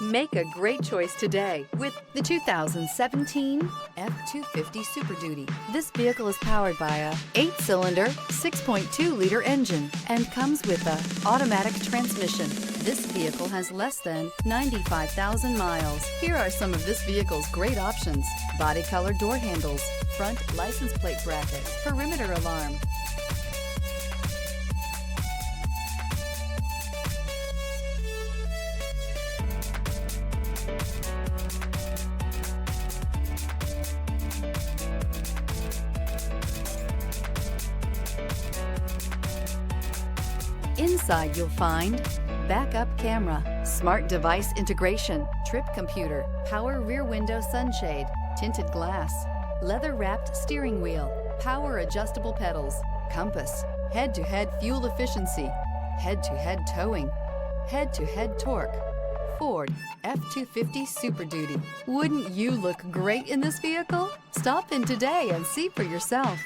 Make a great choice today with the 2017 F-250 Super Duty. This vehicle is powered by a 8-cylinder, 6.2-liter engine and comes with a automatic transmission. This vehicle has less than 95,000 miles. Here are some of this vehicle's great options: body color door handles, front license plate bracket, perimeter alarm. Inside you'll find backup camera, smart device integration, trip computer, power rear window sunshade, tinted glass, leather-wrapped steering wheel, power adjustable pedals, compass, head-to-head fuel efficiency, head-to-head towing, head-to-head torque. Ford F-250 Super Duty. Wouldn't you look great in this vehicle? Stop in today and see for yourself.